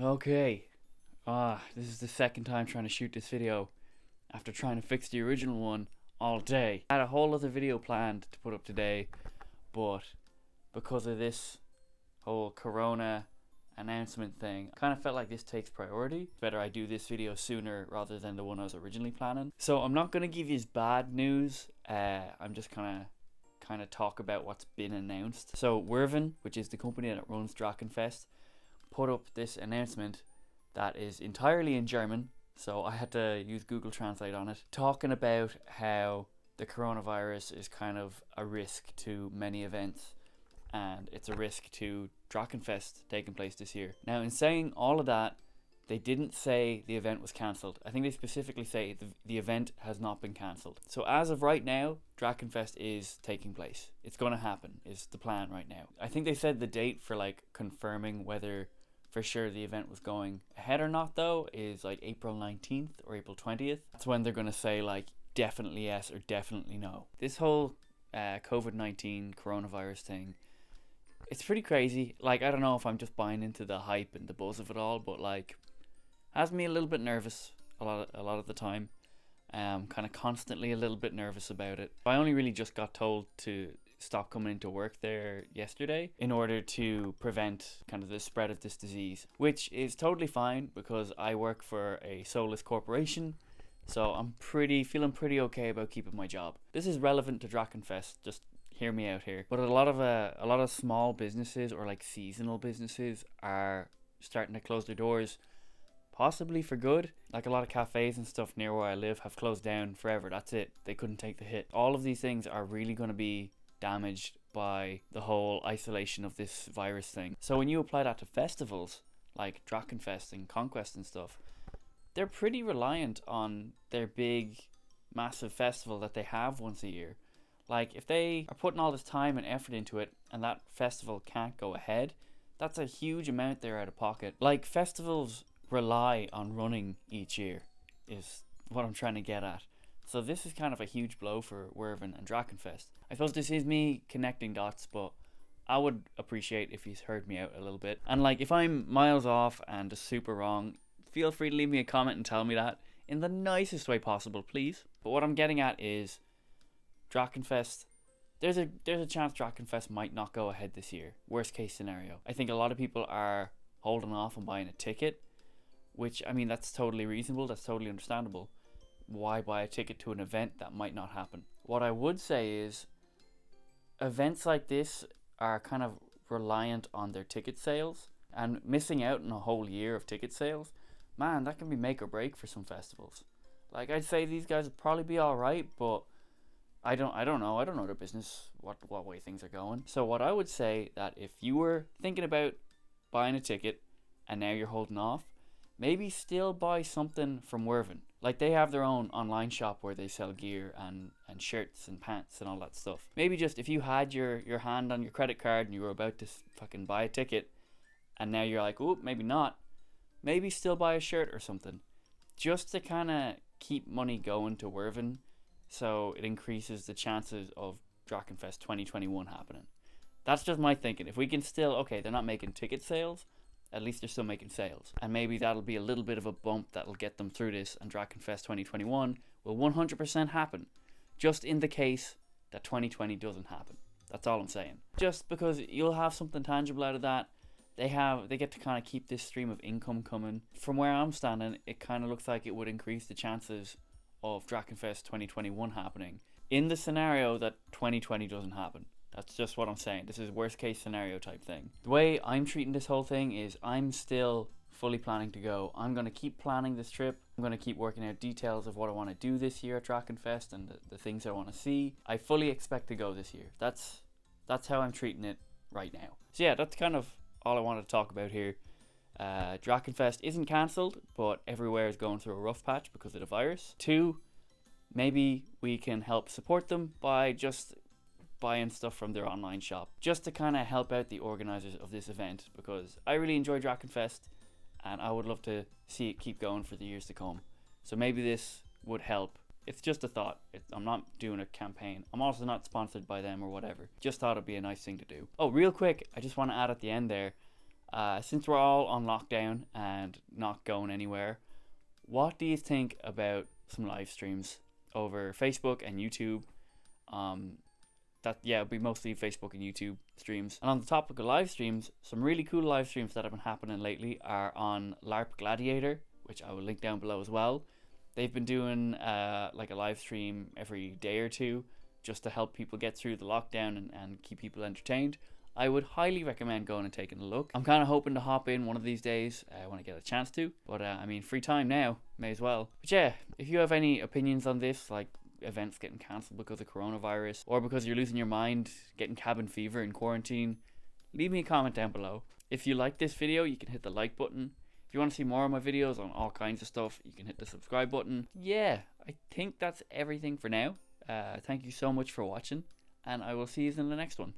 Okay. This is the second time trying to shoot this video after trying to fix the original one all day. I had a whole other video planned to put up today, but because of this whole corona announcement thing, I kind of felt like this takes priority. It's better I do this video sooner rather than the one I was originally planning. So I'm not going to give you bad news. I'm just kind of talk about what's been announced. So Wyvern, which is the company that runs Drachenfest, put up this announcement that is entirely in German, so I had to use Google Translate on it, talking about how the coronavirus is kind of a risk to many events, and it's a risk to Drachenfest taking place this year. Now, in saying all of that, they didn't say the event was cancelled. I think they specifically say the event has not been cancelled. So as of right now, Drachenfest is taking place. It's going to happen, is the plan right now. I think they said the date for like confirming whether for sure the event was going ahead or not though is like April 19th or April 20th. That's when they're going to say like definitely yes or definitely no. This whole COVID-19 coronavirus thing, it's pretty crazy. Like, I don't know if I'm just buying into the hype and the buzz of it all, but like has me a little bit nervous a lot of the time. Kind of constantly a little bit nervous about it. I only really just got told to stop coming into work there yesterday in order to prevent kind of the spread of this disease, which is totally fine because I work for a soulless corporation, so I'm feeling pretty okay about keeping my job. This is relevant to Drachenfest, just hear me out here. But a lot of small businesses or like seasonal businesses are starting to close their doors, possibly for good. Like a lot of cafes and stuff near where I live have closed down forever. That's it. They couldn't take the hit. All of these things are really going to be damaged by the whole isolation of this virus thing. So when you apply that to festivals like Drachenfest and Conquest and stuff, they're pretty reliant on their big massive festival that they have once a year. Like if they are putting all this time and effort into it and that festival can't go ahead, that's a huge amount they're out of pocket. Like festivals rely on running each year is what I'm trying to get at. So this is kind of a huge blow for Wyvern and Drachenfest. I suppose this is me connecting dots, but I would appreciate if he's heard me out a little bit. And like if I'm miles off and just super wrong, feel free to leave me a comment and tell me that in the nicest way possible, please. But what I'm getting at is Drachenfest, there's a chance Drachenfest might not go ahead this year. Worst case scenario. I think a lot of people are holding off on buying a ticket, which, I mean, that's totally reasonable, that's totally understandable. Why buy a ticket to an event that might not happen? What I would say is events like this are kind of reliant on their ticket sales, and missing out on a whole year of ticket sales, man, that can be make or break for some festivals. Like, I'd say these guys would probably be alright, but I don't know their business, what way things are going. So what I would say, that if you were thinking about buying a ticket and now you're holding off, maybe still buy something from Wyvern. Like they have their own online shop where they sell gear and shirts and pants and all that stuff. Maybe just if you had your hand on your credit card and you were about to fucking buy a ticket and now you're like, oh, maybe not. Maybe still buy a shirt or something. Just to kind of keep money going to Wyvern so it increases the chances of Drachenfest 2021 happening. That's just my thinking. If we can still, okay, they're not making ticket sales, at least they're still making sales. And maybe that'll be a little bit of a bump that'll get them through this, and Drachenfest 2021 will 100% happen. Just in the case that 2020 doesn't happen. That's all I'm saying. Just because you'll have something tangible out of that. They get to kind of keep this stream of income coming. From where I'm standing, it kind of looks like it would increase the chances of Drachenfest 2021 happening in the scenario that 2020 doesn't happen. That's just what I'm saying. This is worst case scenario type thing. The way I'm treating this whole thing is I'm still fully planning to go. I'm going to keep planning this trip. I'm going to keep working out details of what I want to do this year at Drachenfest and the things I want to see. I fully expect to go this year. That's how I'm treating it right now. So yeah, that's kind of all I wanted to talk about here. Drachenfest isn't cancelled, but everywhere is going through a rough patch because of the virus. 2, maybe we can help support them by just buying stuff from their online shop, just to kind of help out the organizers of this event, because I really enjoy Drachenfest and I would love to see it keep going for the years to come. So maybe this would help. It's just a thought. I'm not doing a campaign. I'm also not sponsored by them or whatever. Just thought it'd be a nice thing to do. Oh, real quick, I just want to add at the end there, Since we're all on lockdown and not going anywhere, what do you think about some live streams over Facebook and YouTube? It'll be mostly Facebook and YouTube streams. And on the topic of live streams, some really cool live streams that have been happening lately are on LARP Gladiator, which I will link down below as well. They've been doing like a live stream every day or two just to help people get through the lockdown and keep people entertained. I would highly recommend going and taking a look. I'm kind of hoping to hop in one of these days when I get a chance to. But I mean, free time now, may as well. But yeah, if you have any opinions on this, like events getting cancelled because of coronavirus, or because you're losing your mind, getting cabin fever in quarantine, leave me a comment down below. If you like this video, you can hit the like button. If you want to see more of my videos on all kinds of stuff, you can hit the subscribe button. Yeah, I think that's everything for now. Thank you so much for watching, and I will see you in the next one.